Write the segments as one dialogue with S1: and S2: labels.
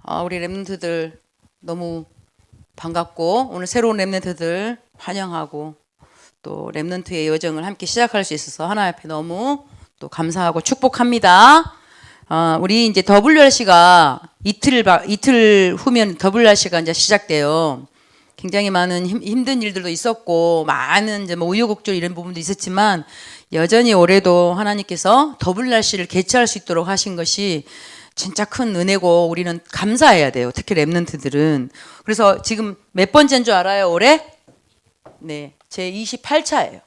S1: 우리 랩런트들 너무 반갑고 오늘 새로운 랩런트들 환영하고 또 랩런트의 여정을 함께 시작할 수 있어서 하나님 앞에 너무 또 감사하고 축복합니다. 우리 이제 WRC가 이틀 후면 WRC가 이제 시작돼요. 굉장히 많은 힘든 일들도 있었고 많은 이제 뭐 우여곡절 이런 부분도 있었지만 여전히 올해도 하나님께서 WRC를 개최할 수 있도록 하신 것이 진짜 큰 은혜고 우리는 감사해야 돼요. 특히 랩런트들은. 그래서 지금 몇 번째인 줄 알아요? 올해? 네, 제 28차예요.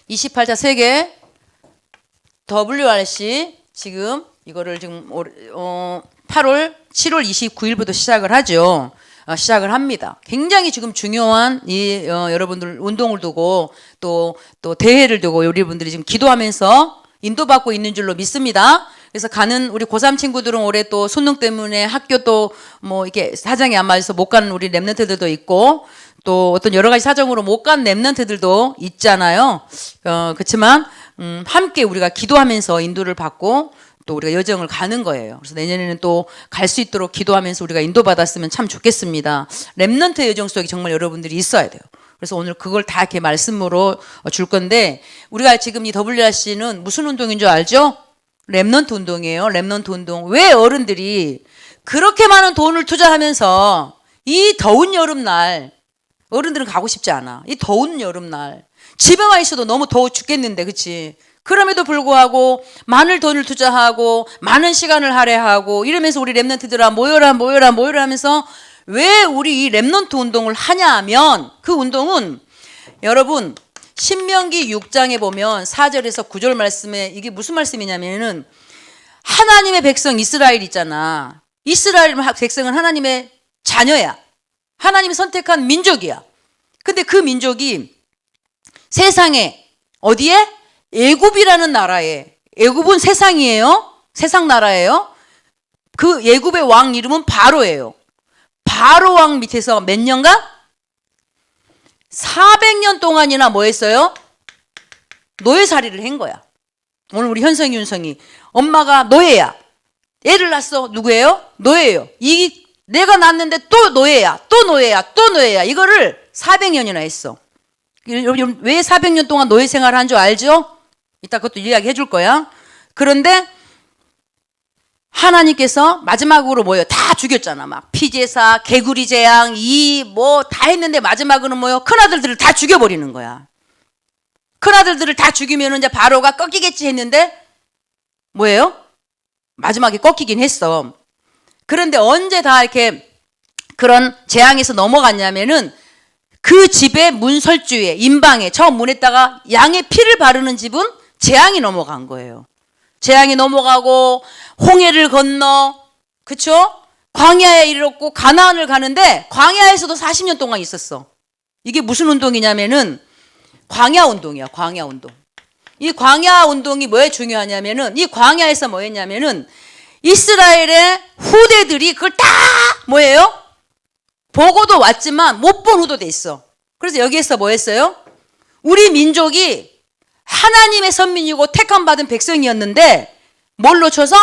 S1: 28차 세계 WRC 지금 이거를 지금 7월 29일부터 시작을 하죠. 시작을 합니다. 굉장히 지금 중요한 여러분들 운동을 두고 또 대회를 두고 여러분들이 지금 기도하면서 인도받고 있는 줄로 믿습니다. 그래서 가는 우리 고3 친구들은 올해 또 수능 때문에 학교 또 뭐 이렇게 사정이 안 맞아서 못 가는 우리 랩런트들도 있고 또 어떤 여러 가지 사정으로 못 간 랩런트들도 있잖아요. 그렇지만 함께 우리가 기도하면서 인도를 받고 또 우리가 여정을 가는 거예요. 그래서 내년에는 또 갈 수 있도록 기도하면서 우리가 인도받았으면 참 좋겠습니다. 랩런트 여정 속에 정말 여러분들이 있어야 돼요. 그래서 오늘 그걸 다 이렇게 말씀으로 줄 건데 우리가 지금 이 WRC는 무슨 운동인 줄 알죠? 랩런트 운동이에요. 랩런트 운동. 왜 어른들이 그렇게 많은 돈을 투자하면서 이 더운 여름날 어른들은 가고 싶지 않아. 이 더운 여름날 집에 와 있어도 너무 더워 죽겠는데 그치? 그럼에도 불구하고 많은 돈을 투자하고 많은 시간을 할애하고 이러면서 우리 랩런트들아 모여라 하면서 왜 우리 이 랩런트 운동을 하냐 하면 그 운동은 여러분 신명기 6장에 보면 4절에서 9절 말씀에 이게 무슨 말씀이냐면은 하나님의 백성 이스라엘 있잖아. 이스라엘 백성은 하나님의 자녀야. 하나님이 선택한 민족이야. 근데 그 민족이 세상에 어디에? 애굽이라는 나라에. 애굽은 세상이에요. 세상 나라예요. 그 애굽의 왕 이름은 바로예요. 바로 왕 밑에서 몇 년간? 400년 동안이나 뭐 했어요? 노예살이를 한 거야. 오늘 우리 현성이 윤성이 엄마가 노예야. 애를 낳았어. 누구예요? 노예예요. 내가 낳았는데 또 노예야. 또 노예야. 또 노예야. 이거를 400년이나 했어. 여러분 왜 400년 동안 노예 생활을 한 줄 알죠? 이따 그것도 이야기해 줄 거야. 그런데 하나님께서 마지막으로 뭐예요? 다 죽였잖아. 막 피제사, 개구리 재앙, 뭐 다 했는데 마지막으로는 뭐예요? 큰아들들을 다 죽여버리는 거야. 큰아들들을 다 죽이면 이제 바로가 꺾이겠지 했는데 뭐예요? 마지막에 꺾이긴 했어. 그런데 언제 다 이렇게 그런 재앙에서 넘어갔냐면은 그 집의 문설주에 인방에 저 문에다가 양의 피를 바르는 집은 재앙이 넘어간 거예요. 재앙이 넘어가고 홍해를 건너 그쵸? 광야에 이르렀고 가나안을 가는데 광야에서도 40년 동안 있었어. 이게 무슨 운동이냐면은 광야 운동이야. 광야 운동. 이 광야 운동이 뭐에 중요하냐면은 이 광야에서 뭐 했냐면은 이스라엘의 후대들이 그걸 다 뭐예요? 보고도 왔지만 못 본 후도 돼 있어. 그래서 여기에서 뭐 했어요? 우리 민족이 하나님의 선민이고 택함 받은 백성이었는데 뭘 놓쳐서?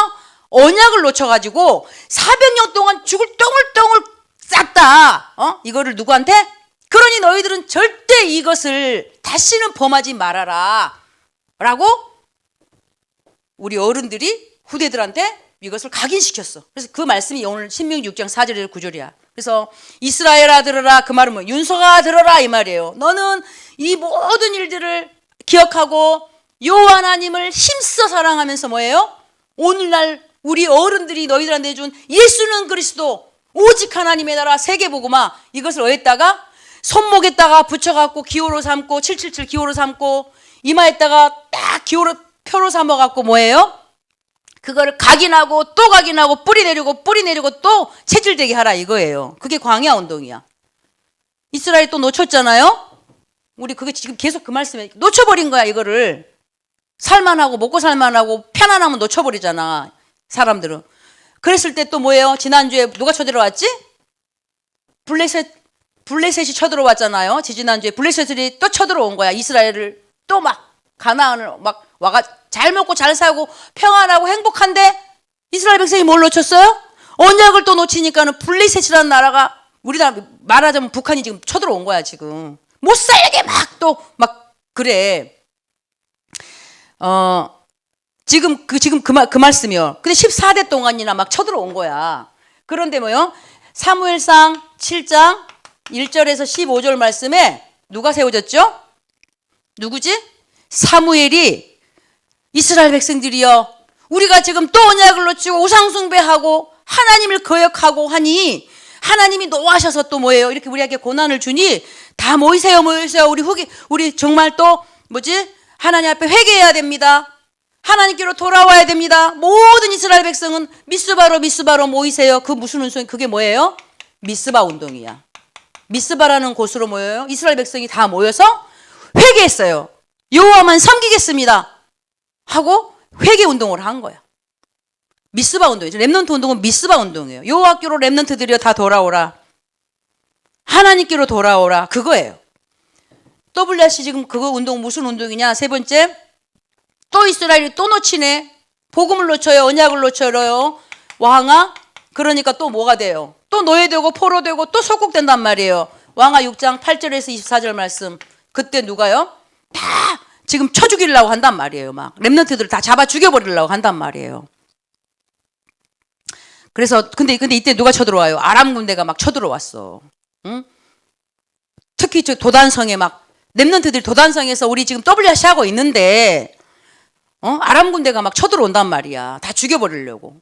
S1: 언약을 놓쳐가지고 400년 동안 죽을 똥을 쌌다. 이거를 누구한테? 그러니 너희들은 절대 이것을 다시는 범하지 말아라. 라고 우리 어른들이 후대들한테 이것을 각인시켰어. 그래서 그 말씀이 오늘 신명기 6장 4절에서 9절이야. 그래서 이스라엘아 들어라. 그 말은 뭐 윤석아 들어라 이 말이에요. 너는 이 모든 일들을 기억하고 여호와 하나님을 힘써 사랑하면서 뭐예요? 오늘날 우리 어른들이 너희들한테 준 예수는 그리스도 오직 하나님의 나라 세계복음화 이것을 어디다가 손목에다가 붙여갖고 기호로 삼고 777 기호로 삼고 이마에다가 딱 기호로 표로 삼아갖고 뭐예요? 그거를 각인하고 또 각인하고 뿌리 내리고 또 체질되게 하라 이거예요. 그게 광야 운동이야. 이스라엘 또 놓쳤잖아요. 우리 그게 지금 계속 그 말씀에 놓쳐버린 거야 이거를. 살만하고 먹고 살만하고 편안하면 놓쳐버리잖아 사람들은. 그랬을 때 또 뭐예요? 지난주에 누가 쳐들어왔지? 블레셋이 쳐들어왔잖아요. 지난주에 블레셋이 또 쳐들어온 거야. 이스라엘을 또 막 가나안을 막 와가 잘 먹고 잘 살고 평안하고 행복한데 이스라엘 백성이 뭘 놓쳤어요? 언약을 또 놓치니까는 블레셋이라는 나라가 우리나라 말하자면 북한이 지금 쳐들어온 거야 지금. 못 살게 막 또 막 그래. 지금 그 말씀이요. 근데 14대 동안이나 막 쳐들어온 거야. 그런데 뭐요? 사무엘상 7장 1절에서 15절 말씀에 누가 세워졌죠? 누구지? 사무엘이 이스라엘 백성들이여, 우리가 지금 또 언약을 놓치고 우상숭배하고 하나님을 거역하고 하니 하나님이 노하셔서 또 뭐예요? 이렇게 우리에게 고난을 주니 다 모이세요. 우리 정말 또 하나님 앞에 회개해야 됩니다. 하나님께로 돌아와야 됩니다. 모든 이스라엘 백성은 미스바로 모이세요. 그 무슨 운동이 그게 뭐예요? 미스바 운동이야. 미스바라는 곳으로 모여요. 이스라엘 백성이 다 모여서 회개했어요. 여호와만 섬기겠습니다 하고 회개 운동을 한 거야. 미스바 운동이죠. 렘넌트 운동은 미스바 운동이에요. 여호와께로 렘넌트들이여 다 돌아오라. 하나님께로 돌아오라. 그거예요. WRC 지금 그거 운동 무슨 운동이냐? 세 번째, 또 이스라엘이 또 놓치네. 복음을 놓쳐요. 언약을 놓쳐요. 왕아. 그러니까 또 뭐가 돼요? 또 노예되고 포로되고 또 속국된단 말이에요. 왕아 6장 8절에서 24절 말씀. 그때 누가요? 다 지금 쳐 죽이려고 한단 말이에요. 막 렘넌트들을 다 잡아 죽여버리려고 한단 말이에요. 그래서 근데 이때 누가 쳐들어와요? 아람 군대가 막 쳐들어왔어. 응? 특히 저 도단성에 막 렘넌트들이 도단성에서 우리 지금 WRC 하고 있는데 아람 군대가 막 쳐들어온단 말이야. 다 죽여버리려고.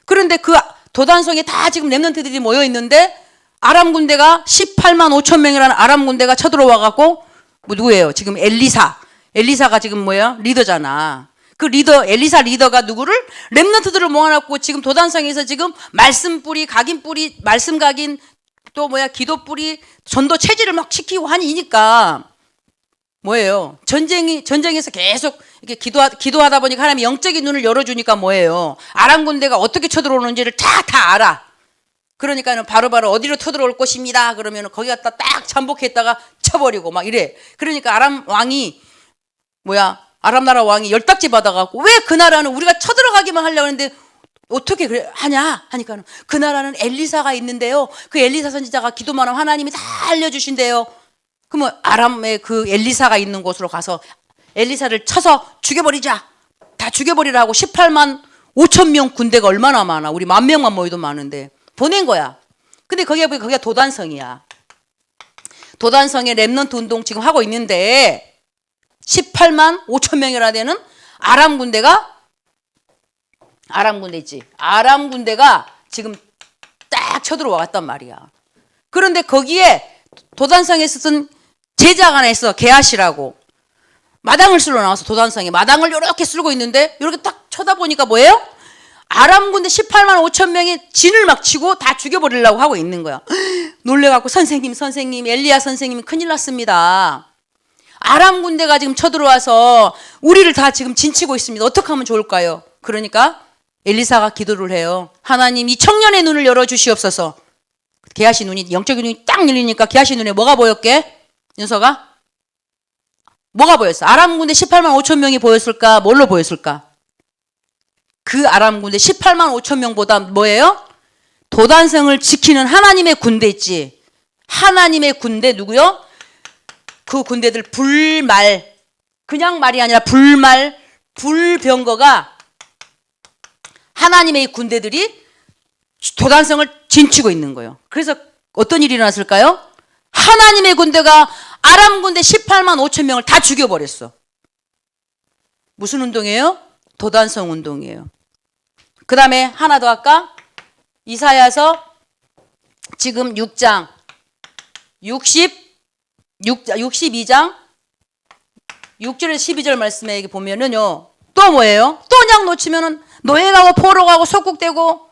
S1: 그런데 그 도단성에 다 지금 렘넌트들이 모여 있는데 아람 군대가 18만 5천 명이라는 아람 군대가 쳐들어와 갖고 누구예요? 지금 엘리사가 지금 뭐야? 리더잖아. 그 엘리사 리더가 누구를? 렘넌트들을 모아놨고 지금 도단성에서 지금 말씀 뿌리, 각인 뿌리, 말씀 각인 또 기도 뿌리, 전도 체질을 막 시키고 하니까 뭐예요? 전쟁에서 계속 이렇게 기도하다 보니까 하나님이 영적인 눈을 열어주니까 뭐예요? 아람 군대가 어떻게 쳐들어오는지를 다 알아. 그러니까는 바로바로 어디로 쳐들어올 것입니다. 그러면 거기 갖다 딱 잠복했다가 쳐버리고 막 이래. 그러니까 아람 왕이 아람 나라 왕이 열딱지 받아갖고 왜 그 나라는 우리가 쳐들어가기만 하려고 했는데 어떻게 그래 하냐 하니까 그 나라는 엘리사가 있는데요. 그 엘리사 선지자가 기도만 하면 하나님이 다 알려주신대요. 그러면 아람의 그 엘리사가 있는 곳으로 가서 엘리사를 쳐서 죽여버리자. 다 죽여버리라고 18만 5천 명 군대가 얼마나 많아. 우리 10,000명만 모여도 많은데 보낸 거야. 근데 거기가 도단성이야. 도단성에 렘넌트 운동 지금 하고 있는데 18만 5천 명이라 되는 아람 군대가 지금 딱 쳐들어와 갔단 말이야. 그런데 거기에 도단성에서 쓴 제자가 하나 있어. 게하시라고. 마당을 쓸러 나와서 도단성에 마당을 이렇게 쓸고 있는데 이렇게 딱 쳐다보니까 뭐예요? 아람 군대 18만 5천 명이 진을 막 치고 다 죽여버리려고 하고 있는 거야. 놀래갖고 선생님 엘리야 선생님 큰일 났습니다. 아람 군대가 지금 쳐들어와서 우리를 다 지금 진치고 있습니다. 어떻게 하면 좋을까요? 그러니까 엘리사가 기도를 해요. 하나님 이 청년의 눈을 열어주시옵소서. 게하시 눈이 영적인 눈이 딱 열리니까 게하시 눈에 뭐가 보였게? 윤서가? 뭐가 보였어? 아람 군대 18만 5천 명이 보였을까? 뭘로 보였을까? 그 아람 군대 18만 5천 명보다 뭐예요? 도단성을 지키는 하나님의 군대 있지. 하나님의 군대 누구요? 그 군대들 그냥 말이 아니라 불병거가 하나님의 군대들이 도단성을 진치고 있는 거예요. 그래서 어떤 일이 일어났을까요? 하나님의 군대가 아람 군대 18만 5천 명을 다 죽여버렸어. 무슨 운동이에요? 도단성 운동이에요. 그 다음에 하나 더 할까? 이사야서 지금 6장 62장 6절에서 12절 말씀에 보면은요, 또 뭐예요? 또 언약 놓치면은 노예가고 포로가고 속국되고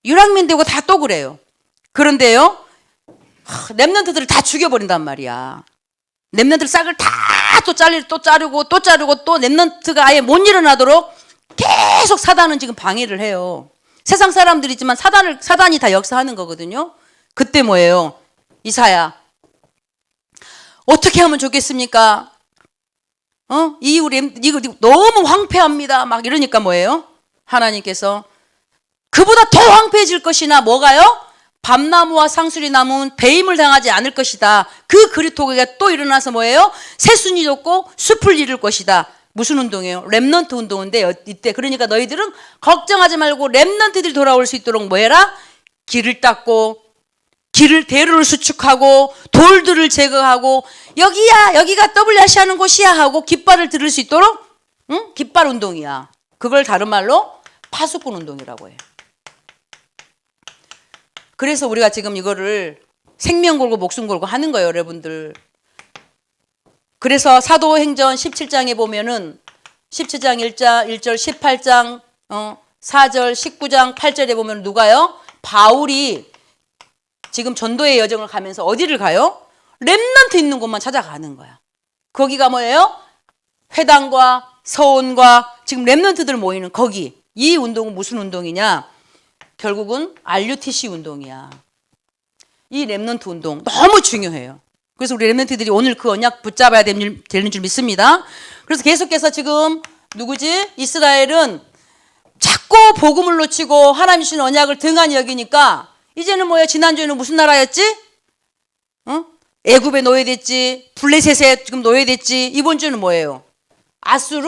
S1: 유랑민되고 다 또 그래요. 그런데요, 렘넌트들을 다 죽여버린단 말이야. 렘넌트들 싹을 다 또 자르고 또 렘넌트가 아예 못 일어나도록 계속 사단은 지금 방해를 해요. 세상 사람들이지만 사단이 다 역사하는 거거든요. 그때 뭐예요? 이사야. 어떻게 하면 좋겠습니까? 이거 너무 황폐합니다. 막 이러니까 뭐예요? 하나님께서 그보다 더 황폐해질 것이나 뭐가요? 밤나무와 상수리 나무는 배임을 당하지 않을 것이다. 그 그리토가 또 일어나서 뭐예요? 새순이 돋고 숲을 이룰 것이다. 무슨 운동이에요? 렘넌트 운동인데 이때 그러니까 너희들은 걱정하지 말고 렘넌트들이 돌아올 수 있도록 뭐 해라? 길을 닦고 대로를 수축하고 돌들을 제거하고 여기야 여기가 WRC 하는 곳이야 하고 깃발을 들을 수 있도록 응? 깃발 운동이야. 그걸 다른 말로 파수꾼 운동이라고 해요. 그래서 우리가 지금 이거를 생명 걸고 목숨 걸고 하는 거예요, 여러분들. 그래서 사도행전 17장에 보면은 17장 1절, 18장 4절, 19장 8절에 보면 누가요? 바울이 지금 전도의 여정을 가면서 어디를 가요? 렘넌트 있는 곳만 찾아가는 거야. 거기가 뭐예요? 회당과 서원과 지금 렘넌트들 모이는 거기. 이 운동은 무슨 운동이냐? 결국은 RUTC 운동이야. 이 렘넌트 운동 너무 중요해요. 그래서 우리 렘넌트들이 오늘 그 언약 붙잡아야 되는 줄 믿습니다. 그래서 계속해서 지금 누구지? 이스라엘은 자꾸 복음을 놓치고 하나님 주신 언약을 등한히 여기니까 이제는 뭐예요? 지난주에는 무슨 나라였지? 애굽에 노예됐지. 블레셋에 지금 노예됐지. 이번 주는 뭐예요? 아수르?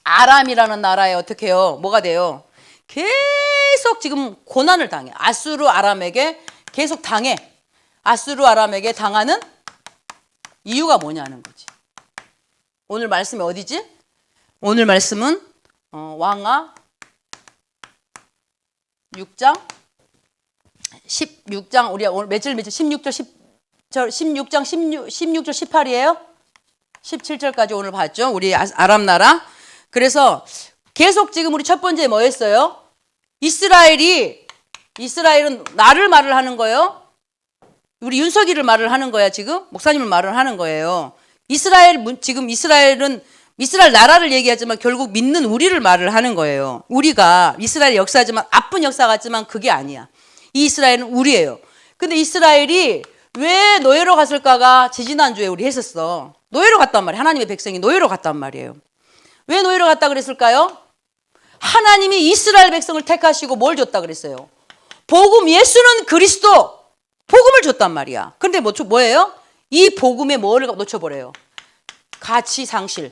S1: 아람이라는 나라에 어떻게 해요? 뭐가 돼요? 계속 지금 고난을 당해. 아수르 아람에게 계속 당해. 아수르 아람에게 당하는 이유가 뭐냐는 거지. 오늘 말씀이 어디지? 오늘 말씀은 왕하 6장 16장 우리 오늘 며칠 16절 16장 16절 18이에요. 17절까지 오늘 봤죠. 우리 아람 나라. 그래서 계속 지금 우리 첫 번째 뭐였어요? 이스라엘은 나를 말을 하는 거예요. 우리 윤석이를 말을 하는 거야 지금. 목사님을 말을 하는 거예요. 지금 이스라엘은 이스라엘 나라를 얘기하지만 결국 믿는 우리를 말을 하는 거예요. 우리가 이스라엘 역사지만 아픈 역사 같지만 그게 아니야. 이 이스라엘은 우리예요. 근데 이스라엘이 왜 노예로 갔을까가 지지난주에 우리 했었어. 노예로 갔단 말이에요. 하나님의 백성이 노예로 갔단 말이에요. 왜 노예로 갔다 그랬을까요? 하나님이 이스라엘 백성을 택하시고 뭘 줬다 그랬어요? 복음, 예수는 그리스도. 복음을 줬단 말이야. 근데 뭐예요? 이 복음에 뭐를 놓쳐버려요? 가치 상실.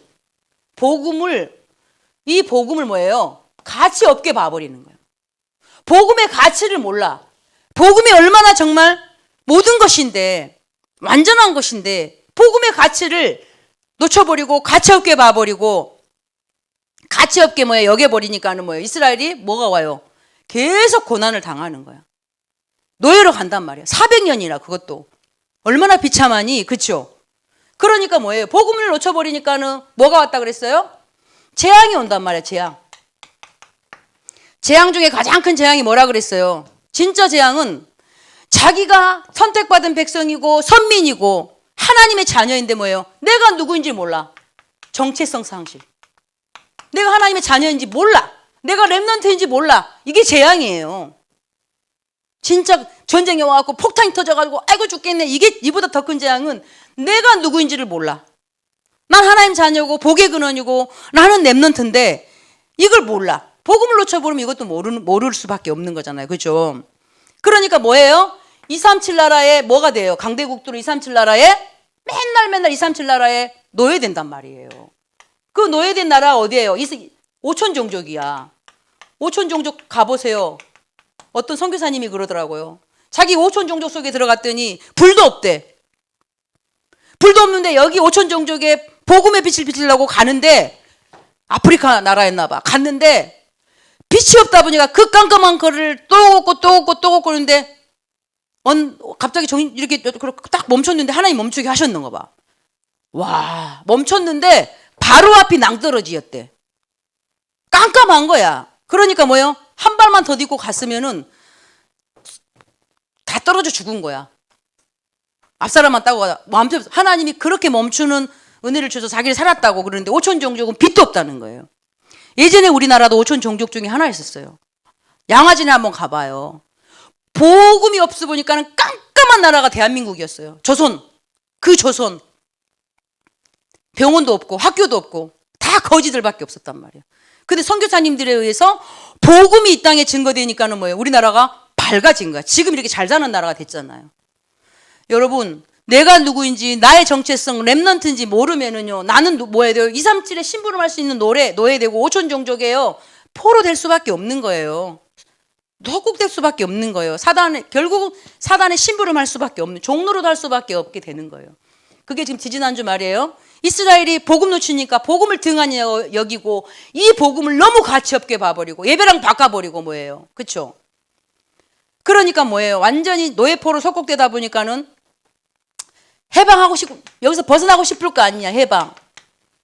S1: 이 복음을 뭐예요? 가치 없게 봐버리는 거예요. 복음의 가치를 몰라. 복음이 얼마나 정말 모든 것인데, 완전한 것인데, 복음의 가치를 놓쳐버리고, 가치 없게 봐버리고, 가치 없게 여겨버리니까는 뭐예요? 이스라엘이 뭐가 와요? 계속 고난을 당하는 거야. 노예로 간단 말이야. 400년이나 그것도. 얼마나 비참하니, 그쵸? 그러니까 뭐예요? 복음을 놓쳐버리니까는 뭐가 왔다 그랬어요? 재앙이 온단 말이야, 재앙. 재앙 중에 가장 큰 재앙이 뭐라 그랬어요? 진짜 재앙은 자기가 선택받은 백성이고 선민이고 하나님의 자녀인데 뭐예요? 내가 누구인지 몰라. 정체성 상실. 내가 하나님의 자녀인지 몰라. 내가 렘넌트인지 몰라. 이게 재앙이에요. 진짜 전쟁이 와갖고 폭탄이 터져가지고 아이고 죽겠네. 이보다 더 큰 재앙은 내가 누구인지를 몰라. 난 하나님 자녀고 복의 근원이고 나는 렘넌트인데 이걸 몰라. 복음을 놓쳐버리면 이것도 모를 수밖에 없는 거잖아요. 그죠? 그러니까 뭐예요? 237 나라에 뭐가 돼요? 강대국들은 237 나라에 맨날 237 나라에 노예된단 말이에요. 그 노예된 나라 어디예요? 5천 종족이야. 5천 종족 가보세요. 어떤 선교사님이 그러더라고요. 자기 5천 종족 속에 들어갔더니 불도 없대. 불도 없는데 여기 5천 종족에 복음의 빛을 비치려고 가는데 아프리카 나라였나 봐. 갔는데 빛이 없다 보니까 그 깜깜한 거를 또 걷고 그러는데 갑자기 이렇게 딱 멈췄는데 하나님 멈추게 하셨는가 봐. 와, 멈췄는데 바로 앞이 낭떠러지였대. 깜깜한 거야. 그러니까 뭐예요? 한 발만 더 딛고 갔으면은 다 떨어져 죽은 거야. 앞사람만 따고 가다. 하나님이 그렇게 멈추는 은혜를 주셔서 자기를 살았다고 그러는데 5천 종족은 빛도 없다는 거예요. 예전에 우리나라도 5천 종족 중에 하나였었어요. 양화진에 한번 가봐요. 복음이 없어 보니까는 깜깜한 나라가 대한민국이었어요. 조선. 병원도 없고 학교도 없고 다 거지들밖에 없었단 말이에요. 근데 선교사님들에 의해서 복음이 이 땅에 증거되니까는 뭐예요? 우리나라가 밝아진 거야. 지금 이렇게 잘 사는 나라가 됐잖아요. 여러분, 내가 누구인지 나의 정체성 렘넌트인지 모르면은요, 나는 뭐 해야 돼요? 237에 심부름할 수 있는 노예되고 5천 종족이에요. 포로 될 수밖에 없는 거예요. 헛국될 수밖에 없는 거예요. 결국 사단에 심부름할 수밖에 없는, 종로로 할 수밖에 없게 되는 거예요. 그게 지금 지지난주 말이에요. 이스라엘이 복음 놓치니까 복음을 등한히 여기고 이 복음을 너무 가치 없게 봐버리고 예배랑 바꿔버리고 뭐예요. 그렇죠? 그러니까 뭐예요? 완전히 노예포로 속국되다 보니까는 해방하고 싶고 여기서 벗어나고 싶을 거 아니냐, 해방.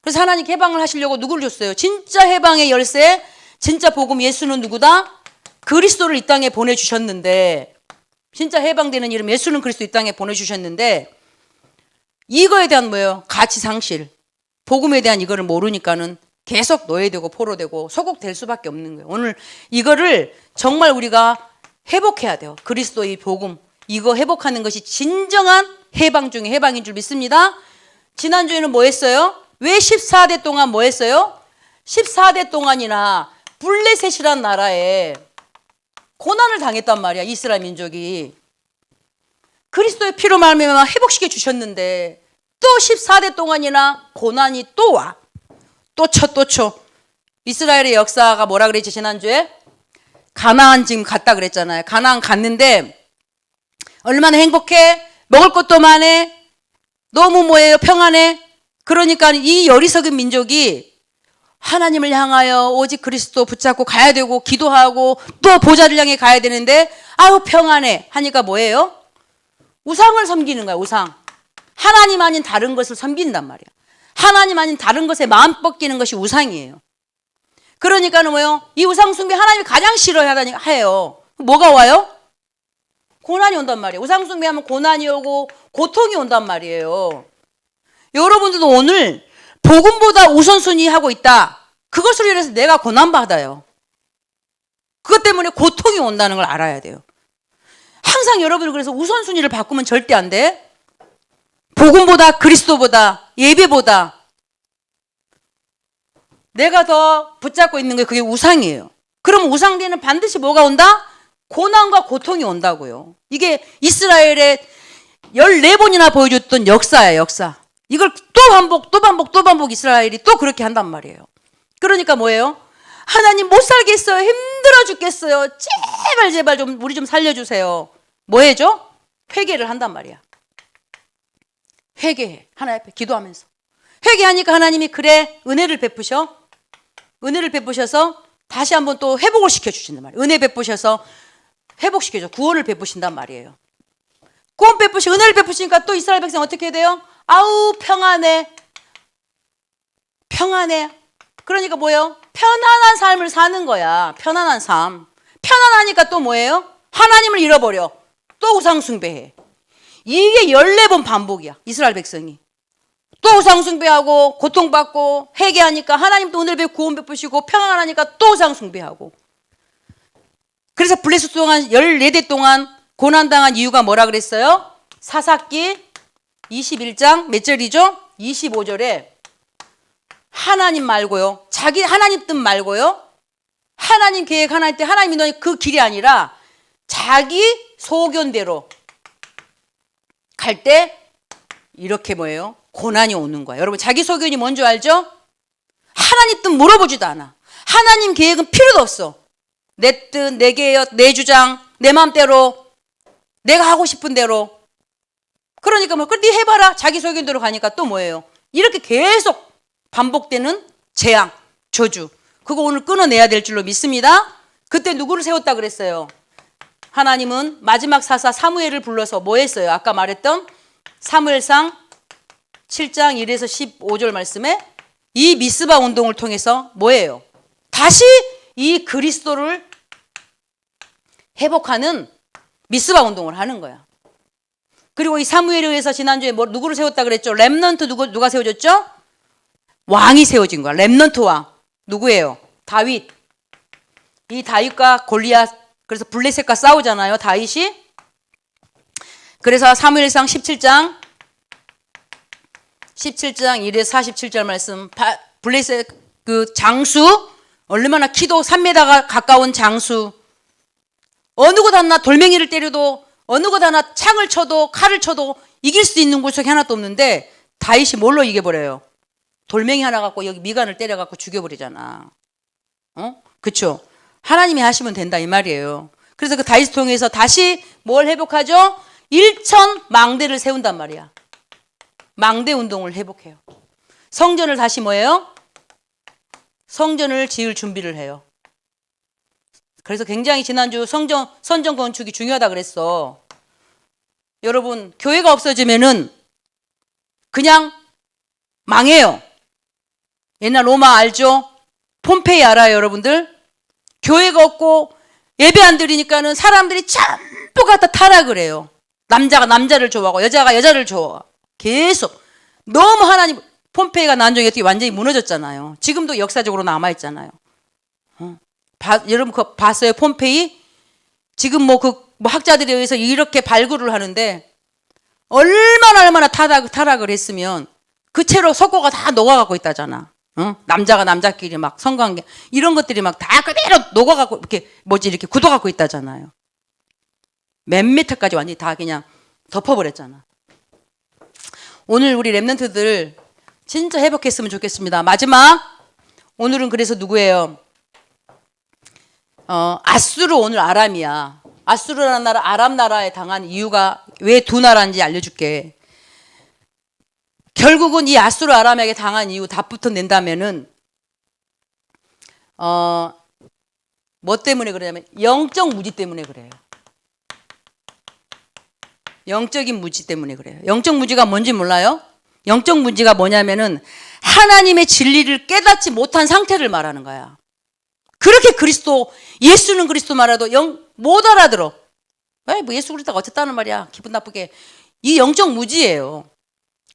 S1: 그래서 하나님 해방을 하시려고 누구를 줬어요? 진짜 해방의 열쇠, 진짜 복음 예수는 누구다? 그리스도를 이 땅에 보내주셨는데, 진짜 해방되는 이름 예수는 그리스도 이 땅에 보내주셨는데, 이거에 대한 뭐예요? 가치 상실. 복음에 대한 이거를 모르니까는 계속 노예되고 포로되고 소곡될 수밖에 없는 거예요. 오늘 이거를 정말 우리가 회복해야 돼요. 그리스도의 복음. 이거 회복하는 것이 진정한 해방 중에 해방인 줄 믿습니다. 지난주에는 뭐 했어요? 왜 14대 동안 뭐 했어요? 14대 동안이나 블레셋이란 나라에 고난을 당했단 말이야, 이스라엘 민족이. 그리스도의 피로 말미암아 회복시켜 주셨는데 또 14대 동안이나 고난이 또 와. 또 쳐. 이스라엘의 역사가 뭐라 그랬지, 지난주에? 가나안 지금 갔다 그랬잖아요. 가나안 갔는데 얼마나 행복해? 먹을 것도 많아. 너무 뭐예요? 평안해. 그러니까 이 여리석은 민족이 하나님을 향하여 오직 그리스도 붙잡고 가야 되고 기도하고 또 보좌를 향해 가야 되는데 아유 평안해 하니까 뭐예요? 우상을 섬기는 거야. 우상. 하나님 아닌 다른 것을 섬긴단 말이야. 하나님 아닌 다른 것에 마음 뻗기는 것이 우상이에요. 그러니까는 뭐예요? 이 우상 숭배 하나님이 가장 싫어해요. 뭐가 와요? 고난이 온단 말이에요. 우상 숭배하면 고난이 오고 고통이 온단 말이에요. 여러분들도 오늘 복음보다 우선순위 하고 있다. 그것으로 인해서 내가 고난받아요. 그것 때문에 고통이 온다는 걸 알아야 돼요. 항상 여러분이 그래서 우선순위를 바꾸면 절대 안 돼. 복음보다 그리스도보다 예배보다 내가 더 붙잡고 있는 게 그게 우상이에요. 그러면 우상 뒤에는 반드시 뭐가 온다? 고난과 고통이 온다고요. 이게 이스라엘의 14번이나 보여줬던 역사예요, 역사. 이걸 또 반복 이스라엘이 또 그렇게 한단 말이에요. 그러니까 뭐예요? 하나님 못 살겠어요. 힘들어 죽겠어요. 제발 좀 우리 좀 살려주세요. 뭐 해줘? 회개를 한단 말이야. 회개해. 하나님 앞에 기도하면서. 회개하니까 하나님이 그래 은혜를 베푸셔. 은혜를 베푸셔서 다시 한번 또 회복을 시켜주신단 말이에요. 은혜 베푸셔서 회복시켜줘. 구원을 베푸신단 말이에요. 구원 베푸시고 은혜를 베푸시니까 또 이스라엘 백성 어떻게 돼요? 아우 평안해. 그러니까 뭐예요? 편안한 삶을 사는 거야. 편안한 삶. 편안하니까 또 뭐예요? 하나님을 잃어버려. 또 우상 숭배해. 이게 14번 반복이야. 이스라엘 백성이. 또 우상 숭배하고 고통받고 회개하니까 하나님 또 은혜를 베푸고 구원 베푸시고 평안하니까 또 우상 숭배하고. 그래서 블레셋 동안 14대 동안 고난당한 이유가 뭐라 그랬어요? 사사기 21장 몇 절이죠? 25절에 하나님 말고요. 자기 하나님 뜻 말고요. 하나님 계획 하나님 뜻 하나님이 너희 그 길이 아니라 자기 소견대로 갈 때 이렇게 뭐예요? 고난이 오는 거예요. 여러분 자기 소견이 뭔지 알죠? 하나님 뜻 물어보지도 않아. 하나님 계획은 필요도 없어. 내 뜻, 내 계획, 내 주장, 내 마음대로 내가 하고 싶은 대로. 그러니까 뭐 그래 네 해봐라. 자기 소견대로 가니까 또 뭐예요? 이렇게 계속 반복되는 재앙, 저주. 그거 오늘 끊어내야 될 줄로 믿습니다. 그때 누구를 세웠다 그랬어요? 하나님은 마지막 사사 사무엘을 불러서 뭐 했어요? 아까 말했던 사무엘상 7장 1에서 15절 말씀에 이 미스바 운동을 통해서 뭐예요? 다시 이 그리스도를 회복하는 미스바 운동을 하는 거야. 그리고 이 사무엘에 의해서 지난주에 누구를 세웠다 그랬죠? 렘넌트 누가 세워졌죠? 왕이 세워진 거야. 렘넌트 왕. 누구예요? 다윗. 이 다윗과 골리앗. 그래서 블레셋과 싸우잖아요. 다윗이. 그래서 사무엘상 17장 1에서 47절 말씀. 블레셋 그 장수 얼마나 키도 3m가 가까운 장수. 어느 곳 하나 돌멩이를 때려도 어느 곳 하나 창을 쳐도 칼을 쳐도 이길 수 있는 곳이 하나도 없는데 다윗이 뭘로 이겨버려요? 돌멩이 하나 갖고 여기 미간을 때려갖고 죽여버리잖아. 그쵸? 하나님이 하시면 된다 이 말이에요. 그래서 그 다윗을 통해서 다시 뭘 회복하죠? 일천 망대를 세운단 말이야. 망대 운동을 회복해요. 성전을 다시 뭐예요? 성전을 지을 준비를 해요. 그래서 굉장히 지난주 선전 건축이 중요하다 그랬어. 여러분, 교회가 없어지면은 그냥 망해요. 옛날 로마 알죠? 폼페이 알아요, 여러분들? 교회가 없고 예배 안 드리니까는 사람들이 전부 갖다 타락을 해요. 남자가 남자를 좋아하고 여자가 여자를 좋아하고 계속 너무 하나님. 폼페이가 난중에 어떻게 완전히 무너졌잖아요. 지금도 역사적으로 남아있잖아요. 여러분 그거 봤어요? 폼페이? 지금 뭐 학자들에 의해서 이렇게 발굴을 하는데 얼마나 타락을 했으면 그 채로 석고가 다 녹아가고 있다잖아. 남자가 남자끼리 막 성관계 이런 것들이 막 다 그대로 녹아가고 이렇게 굳어가고 있다잖아요. 몇 미터까지 완전히 다 그냥 덮어버렸잖아. 오늘 우리 랩런트들 진짜 회복했으면 좋겠습니다. 마지막 오늘은 그래서 누구예요? 아수르 오늘 아람이야. 아수르라는 나라 아람 나라에 당한 이유가 왜 두 나라인지 알려줄게. 결국은 이 아수르 아람에게 당한 이유 다 붙어낸다면은 뭐 때문에 그러냐면 영적 무지 때문에 그래요. 영적인 무지 때문에 그래요. 영적 무지가 뭔지 몰라요? 영적 무지가 뭐냐면은 하나님의 진리를 깨닫지 못한 상태를 말하는 거야. 그렇게 예수는 그리스도 말해도 못 알아들어. 뭐 예수 그리스도가 어쨌다는 말이야. 기분 나쁘게. 이 영적 무지예요.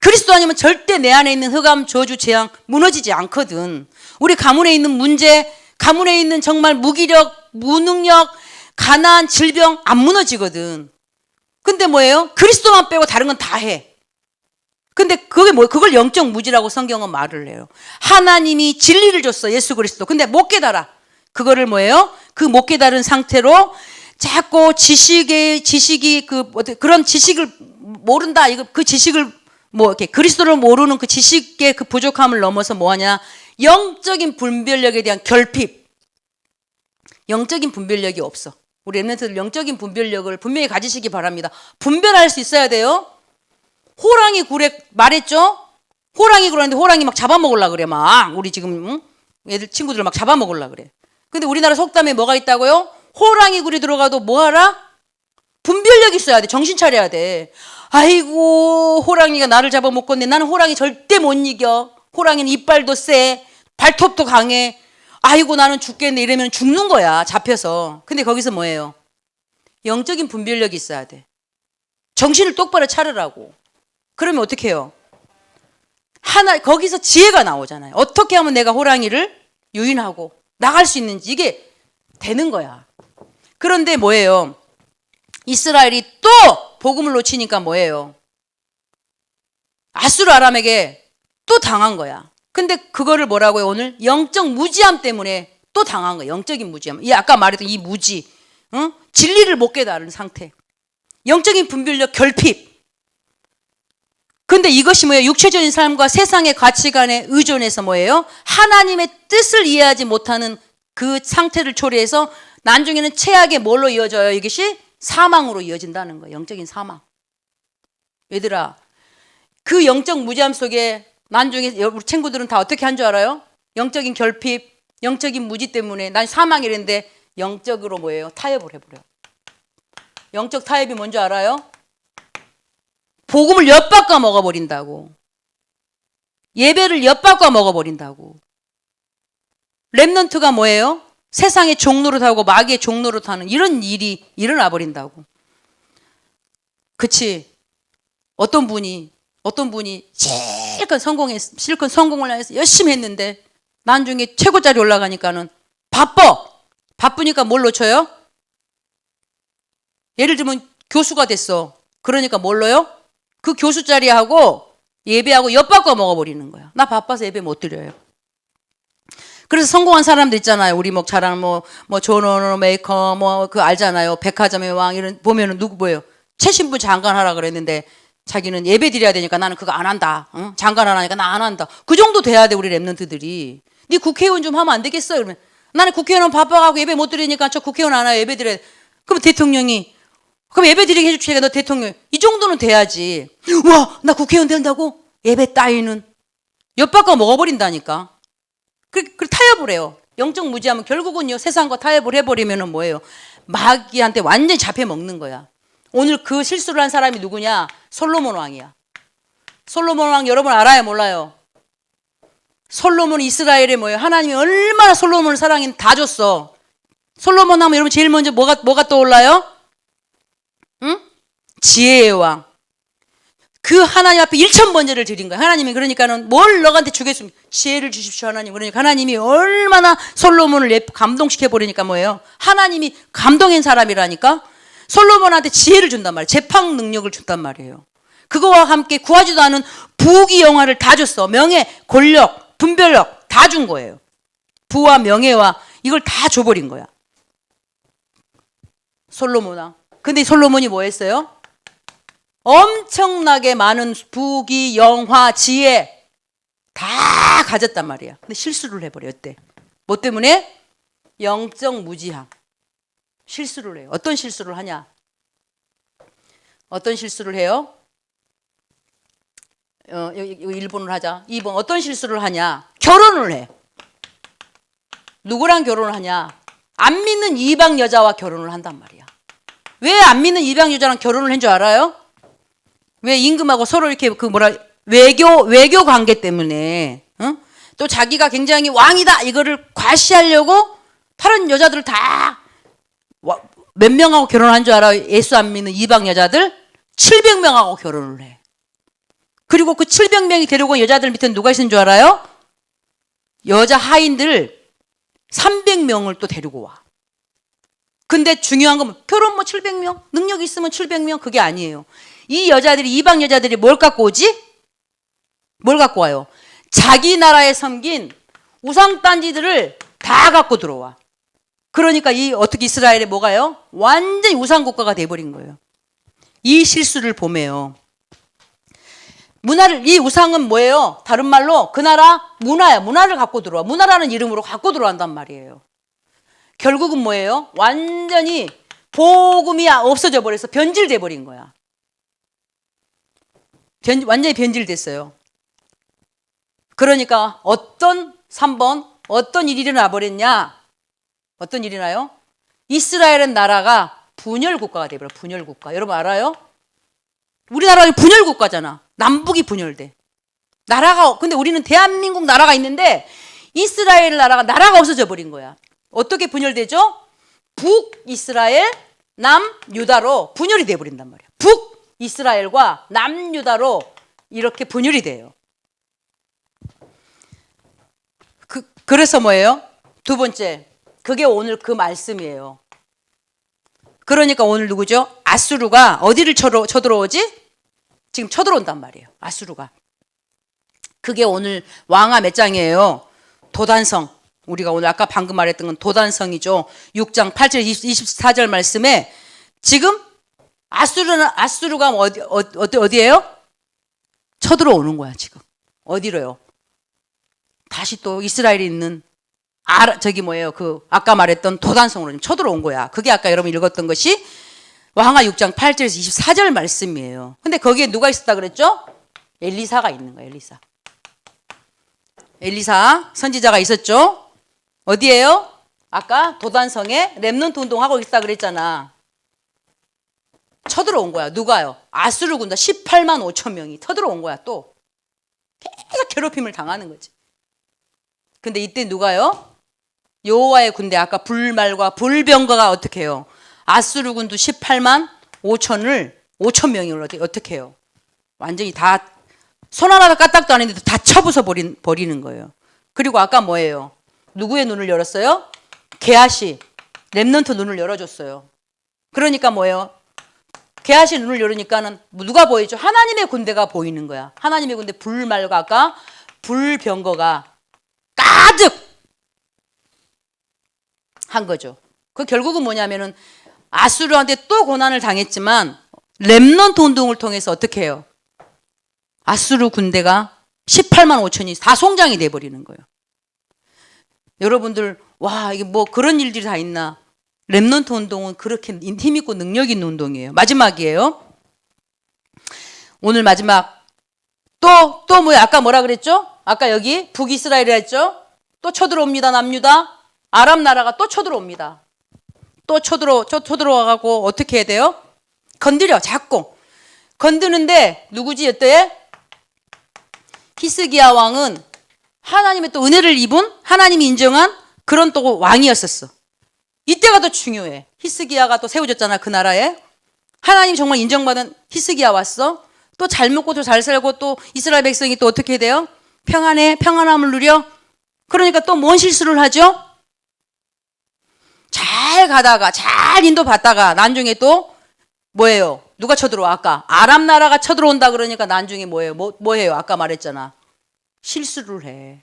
S1: 그리스도 아니면 절대 내 안에 있는 흑암, 저주, 재앙 무너지지 않거든. 우리 가문에 있는 문제, 가문에 있는 정말 무기력, 무능력, 가난, 질병 안 무너지거든. 근데 뭐예요? 그리스도만 빼고 다른 건 다 해. 근데 그걸 영적 무지라고 성경은 말을 해요. 하나님이 진리를 줬어, 예수 그리스도. 근데 못 깨달아. 그거를 뭐예요? 그 못 깨달은 상태로 자꾸 지식이 그런 지식을 모른다. 그 지식을 이렇게 그리스도를 모르는 그 지식의 그 부족함을 넘어서 뭐하냐? 영적인 분별력에 대한 결핍. 영적인 분별력이 없어. 우리 랩런트들 영적인 분별력을 분명히 가지시기 바랍니다. 분별할 수 있어야 돼요. 호랑이 굴에 말했죠? 호랑이 굴하는데 호랑이 막 잡아먹으려고 그래. 막 우리 지금 애들 친구들 막 잡아먹으려고 그래. 근데 우리나라 속담에 뭐가 있다고요? 호랑이 굴에 들어가도 뭐하라? 분별력이 있어야 돼. 정신 차려야 돼. 아이고 호랑이가 나를 잡아먹겠네. 나는 호랑이 절대 못 이겨. 호랑이는 이빨도 세. 발톱도 강해. 아이고 나는 죽겠네. 이러면 죽는 거야. 잡혀서. 근데 거기서 뭐예요? 영적인 분별력이 있어야 돼. 정신을 똑바로 차리라고. 그러면 어떻게 해요? 거기서 지혜가 나오잖아요. 어떻게 하면 내가 호랑이를 유인하고 나갈 수 있는지 이게 되는 거야. 그런데 뭐예요? 이스라엘이 또 복음을 놓치니까 뭐예요? 아수르 아람에게 또 당한 거야. 근데 그거를 뭐라고요? 오늘 영적 무지함 때문에 또 당한 거야. 영적인 무지함. 아까 말했던 이 무지, 진리를 못 깨달은 상태. 영적인 분별력 결핍. 근데 이것이 뭐예요? 육체적인 삶과 세상의 가치관에 의존해서 뭐예요? 하나님의 뜻을 이해하지 못하는 그 상태를 초래해서 나중에는 최악의 뭘로 이어져요? 이것이 사망으로 이어진다는 거예요. 영적인 사망. 얘들아, 그 영적 무지함 속에 나중에 우리 친구들은 다 어떻게 한 줄 알아요? 영적인 결핍, 영적인 무지 때문에 난 사망이랬는데 영적으로 뭐예요? 타협을 해버려요. 영적 타협이 뭔지 알아요? 복음을 엿바꿔 먹어버린다고. 예배를 엿바꿔 먹어버린다고. 랩넌트가 뭐예요? 세상의 종로로 타고 마귀의 종로로 타는 이런 일이 일어나 버린다고. 그치? 어떤 분이 실컷 성공을 해서 열심히 했는데 나중에 최고짜리 올라가니까는 바쁘니까 뭘 놓쳐요? 예를 들면 교수가 됐어. 그러니까 뭘로요? 그 교수 자리하고 예배하고 엿바꿔 먹어버리는 거야. 나 바빠서 예배 못 드려요. 그래서 성공한 사람들 있잖아요. 우리 뭐 자랑 존 오너 메이커 그 알잖아요. 백화점의 왕 이런 보면은 누구 뭐예요? 최신부 장관 하라 그랬는데 자기는 예배 드려야 되니까 나는 그거 안 한다. 응? 장관 안 하니까 나 안 한다. 그 정도 돼야 돼 우리 랩런트들이. 네 국회의원 좀 하면 안 되겠어? 그러면 나는 국회의원은 바빠가고 예배 못 드리니까 저 국회의원 안 와요. 예배 드려야 돼. 그럼 대통령이 그럼 예배 드리게 해주시니까 너 대통령 이 정도는 돼야지. 와, 나 국회의원 된다고? 예배 따위는 엿바꿔 먹어버린다니까. 그 타협을 해요. 영적 무지하면 결국은요 세상과 타협을 해버리면은 뭐예요? 마귀한테 완전히 잡혀 먹는 거야. 오늘 그 실수를 한 사람이 누구냐? 솔로몬 왕이야. 솔로몬 왕 여러분 알아요? 몰라요? 솔로몬 이스라엘에 뭐예요? 하나님이 얼마나 솔로몬을 사랑했는지 다 줬어. 솔로몬 하면 여러분 제일 먼저 뭐가 떠올라요? 응? 지혜의 왕. 그 하나님 앞에 1,000번제를 드린 거야. 하나님이 그러니까는 뭘 너한테 주겠습니까? 지혜를 주십시오 하나님. 그러니까 하나님이 얼마나 솔로몬을 감동시켜 버리니까 뭐예요? 하나님이 감동한 사람이라니까. 솔로몬한테 지혜를 준단 말이에요. 재판 능력을 준단 말이에요. 그거와 함께 구하지도 않은 부귀 영화를 다 줬어. 명예, 권력, 분별력 다 준 거예요. 부와 명예와 이걸 다 줘버린 거야. 솔로몬 왕. 근데 솔로몬이 뭐 했어요? 엄청나게 많은 부귀, 영화, 지혜 다 가졌단 말이야. 근데 실수를 해버렸대. 뭐 때문에? 영적 무지함. 실수를 해요. 어떤 실수를 하냐? 어떤 실수를 해요? 여기 1번을 하자. 2번 어떤 실수를 하냐? 결혼을 해. 누구랑 결혼을 하냐? 안 믿는 이방 여자와 결혼을 한단 말이야. 왜 안 믿는 이방 여자랑 결혼을 한 줄 알아요? 왜 임금하고 서로 이렇게 외교 관계 때문에, 응? 또 자기가 굉장히 왕이다 이거를 과시하려고 다른 여자들을 다 몇 명하고 결혼한 줄 알아요? 예수 안 믿는 이방 여자들 700명하고 결혼을 해. 그리고 그 700명이 데려온 여자들 밑에 누가 있는 줄 알아요? 여자 하인들 300명을 또 데리고 와. 근데 중요한 건 결혼 뭐 700명, 능력 있으면 700명 그게 아니에요. 이 여자들이 이방 여자들이 뭘 갖고 오지? 뭘 갖고 와요? 자기 나라에 섬긴 우상 단지들을 다 갖고 들어와. 그러니까 어떻게 이스라엘에 뭐가요? 완전히 우상 국가가 돼버린 거예요. 이 실수를 보매요. 이 우상은 뭐예요? 다른 말로 그 나라 문화야. 문화를 갖고 들어와. 문화라는 이름으로 갖고 들어간단 말이에요. 결국은 뭐예요? 완전히 복음이 없어져 버려서 변질돼 버린 거야. 완전히 변질됐어요. 그러니까 3번 어떤 일이 일어나 버렸냐? 어떤 일이 나요? 이스라엘은 나라가 분열 국가가 돼버려. 분열 국가. 여러분 알아요? 우리나라는 분열 국가잖아. 남북이 분열돼. 근데 우리는 대한민국 나라가 있는데 이스라엘 나라가 없어져 버린 거야. 어떻게 분열되죠? 북이스라엘, 남유다로 분열이 돼 버린단 말이야. 북이스라엘과 남유다로 이렇게 분열이 돼요. 그래서 뭐예요? 두 번째. 그게 오늘 그 말씀이에요. 그러니까 오늘 누구죠? 아수르가 어디를 쳐들어오지? 지금 쳐들어온단 말이에요. 아수르가. 그게 오늘 왕하 몇 장이에요? 도단성. 우리가 오늘 아까 방금 말했던 건 도단성이죠. 6장 8절 24절 말씀에 지금 아수르가 어디예요? 쳐들어오는 거야 지금. 어디로요? 다시 또 이스라엘에 있는 아까 말했던 도단성으로 지금 쳐들어온 거야. 그게 아까 여러분 읽었던 것이 왕하 6장 8절에서 24절 말씀이에요. 근데 거기에 누가 있었다 그랬죠? 엘리사가 있는 거예요. 엘리사 선지자가 있었죠. 어디예요? 아까 도단성에 렘넌트 운동하고 있다 그랬잖아. 쳐들어온 거야. 누가요? 아수르 군대 18만 5천 명이 쳐들어온 거야. 또 계속 괴롭힘을 당하는 거지. 근데 이때 누가요? 여호와의 군대, 아까 불말과 불병거가 어떻게 해요? 아수르 군도 18만 5천 명을 어떻게 해요? 완전히 다 손 하나 까딱도 안 했는데 다 쳐부숴 버리는 거예요. 그리고 아까 뭐예요? 누구의 눈을 열었어요? 게하시, 렘넌트 눈을 열어줬어요. 그러니까 뭐예요? 게하시 눈을 열으니까는 누가 보이죠? 하나님의 군대가 보이는 거야. 하나님의 군대 불말과 아까 불병거가 가득 한 거죠. 그 결국은 뭐냐면은 아수르한테 또 고난을 당했지만 렘넌트 운동을 통해서 어떻게 해요? 아수르 군대가 18만 5천이 다 송장이 돼버리는 거예요. 여러분들 와 이게 뭐 그런 일들이 다 있나? 렘넌트 운동은 그렇게 힘있고 능력 있는 운동이에요. 마지막이에요. 오늘 마지막 또 뭐야? 아까 뭐라 그랬죠? 아까 여기 북이스라엘이라 했죠? 또 쳐들어옵니다. 남유다. 아람 나라가 또 쳐들어옵니다. 또 쳐들어와가고 어떻게 해야 돼요? 건드려 자꾸 건드는데 누구지 이때? 히스기야 왕은 하나님의 또 은혜를 입은 하나님이 인정한 그런 또 왕이었었어. 이때가 더 중요해. 히스기야가 또 세워졌잖아 그 나라에. 하나님 정말 인정받은 히스기야 왔어. 또 잘 먹고 또 잘 살고 또 이스라엘 백성이 또 어떻게 해야 돼요? 평안함을 누려. 그러니까 또 뭔 실수를 하죠? 잘 가다가 잘 인도받다가 나중에 또 뭐예요? 누가 쳐들어와? 아까 아람 나라가 쳐들어온다 그러니까 나중에 뭐예요? 뭐해요? 아까 말했잖아. 실수를 해.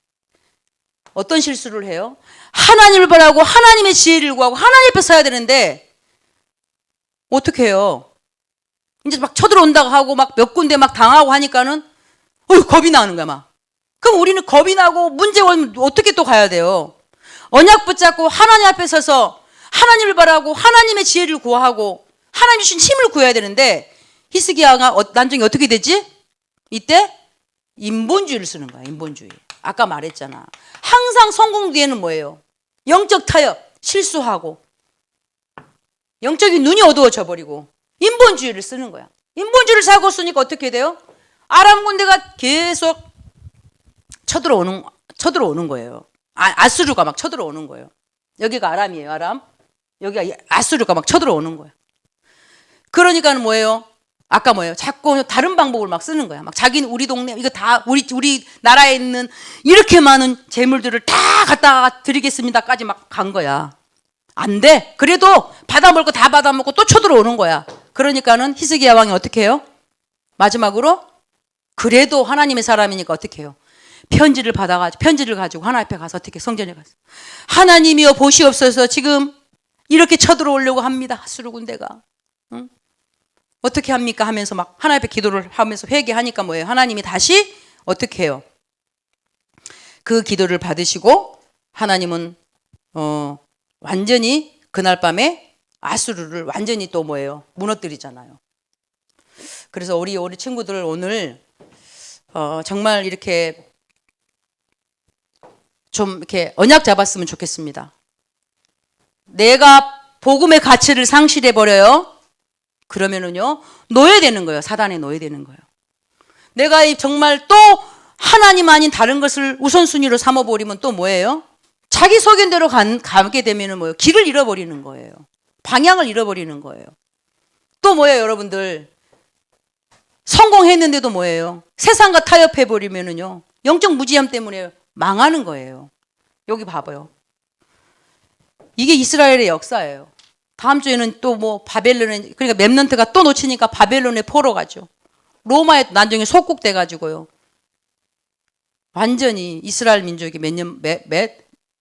S1: 어떤 실수를 해요? 하나님을 바라고 하나님의 지혜를 구하고 하나님 앞에 서야 되는데 어떻게 해요? 이제 막 쳐들어온다고 하고 막 몇 군데 막 당하고 하니까는 겁이 나는 거야 막. 그럼 우리는 겁이 나고 문제가 오면 어떻게 또 가야 돼요? 언약 붙잡고 하나님 앞에 서서 하나님을 바라고 하나님의 지혜를 구하고 하나님 주신 힘을 구해야 되는데 히스기야가 나중에 어떻게 되지? 이때 인본주의를 쓰는 거야. 인본주의. 아까 말했잖아. 항상 성공 뒤에는 뭐예요? 영적 타협, 실수하고 영적인 눈이 어두워져 버리고 인본주의를 쓰는 거야. 인본주의를 사고 쓰니까 어떻게 돼요? 아람 군대가 계속 쳐들어오는 거예요. 아수르가 막 쳐들어오는 거예요. 여기가 아람이에요. 아람. 여기가 아수르가 막 쳐들어오는 거예요. 그러니까는 뭐예요? 아까 뭐예요? 자꾸 다른 방법을 막 쓰는 거야. 막 자기는 우리 동네 이거 다 우리 나라에 있는 이렇게 많은 재물들을 다 갖다가 드리겠습니다까지 막 간 거야. 안 돼. 그래도 받아먹을 거 다 받아먹고 또 쳐들어오는 거야. 그러니까는 히스기야 왕이 어떻게 해요? 마지막으로 그래도 하나님의 사람이니까 어떻게 해요? 편지를 가지고 하나님 앞에 가서 어떻게 성전에 가서 하나님이여 보시옵소서 지금 이렇게 쳐들어오려고 합니다. 아수르 군대가. 응? 어떻게 합니까? 하면서 막 하나님 앞에 기도를 하면서 회개하니까 뭐예요? 하나님이 다시 어떻게 해요? 그 기도를 받으시고 하나님은 완전히 그날 밤에 아수르를 완전히 또 뭐예요? 무너뜨리잖아요. 그래서 우리 친구들 오늘 정말 이렇게 좀 이렇게 언약 잡았으면 좋겠습니다. 내가 복음의 가치를 상실해 버려요. 그러면은요 노예되는 거예요. 사단에 노예되는 거예요. 내가 정말 또 하나님 아닌 다른 것을 우선순위로 삼아버리면 또 뭐예요? 자기 소견대로 가게 되면은 뭐예요? 길을 잃어버리는 거예요. 방향을 잃어버리는 거예요. 또 뭐예요, 여러분들? 성공했는데도 뭐예요? 세상과 타협해 버리면은요 영적 무지함 때문에 망하는 거예요. 여기 봐봐요. 이게 이스라엘의 역사예요. 다음 주에는 또 뭐 바벨론에 그러니까 렘넌트가 또 놓치니까 바벨론에 포로 가죠. 로마에 나중에 속국돼 가지고요. 완전히 이스라엘 민족이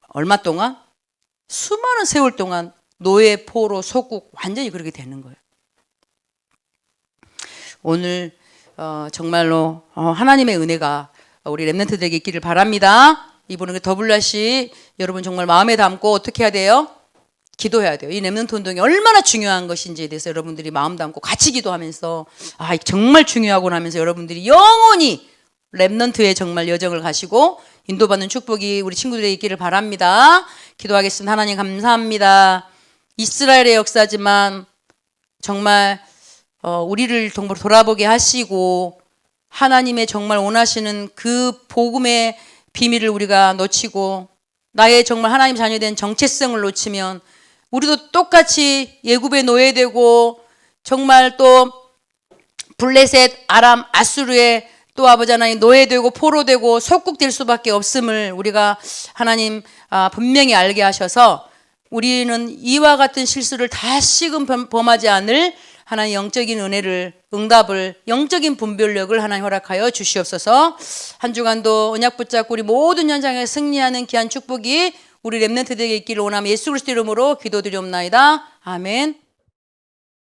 S1: 얼마 동안 수많은 세월 동안 노예 포로 속국 완전히 그렇게 되는 거예요. 오늘 정말로 하나님의 은혜가 우리 렘넌트들에게 있기를 바랍니다. 이번에 더블라시 여러분 정말 마음에 담고 어떻게 해야 돼요? 기도해야 돼요. 이 렘넌트 운동이 얼마나 중요한 것인지에 대해서 여러분들이 마음 담고 같이 기도하면서 정말 중요하구나 하면서 여러분들이 영원히 렘넌트의 정말 여정을 가시고 인도받는 축복이 우리 친구들에게 있기를 바랍니다. 기도하겠습니다. 하나님 감사합니다. 이스라엘의 역사지만 정말 우리를 정말 돌아보게 하시고 하나님의 정말 원하시는 그 복음의 비밀을 우리가 놓치고 나의 정말 하나님 자녀된 정체성을 놓치면 우리도 똑같이 예굽에 노예되고 정말 또 블레셋, 아람, 아수르에 또 아버지 하나님 노예되고 포로되고 속국될 수밖에 없음을 우리가 하나님 분명히 알게 하셔서 우리는 이와 같은 실수를 다시금 범하지 않을 하나님 영적인 은혜를 응답을 영적인 분별력을 하나님 허락하여 주시옵소서. 한 주간도 언약 붙잡고 우리 모든 현장에 승리하는 귀한 축복이 우리 렘넌트들에게 있기를 원하며 예수 그리스도 이름으로 기도드리옵나이다. 아멘.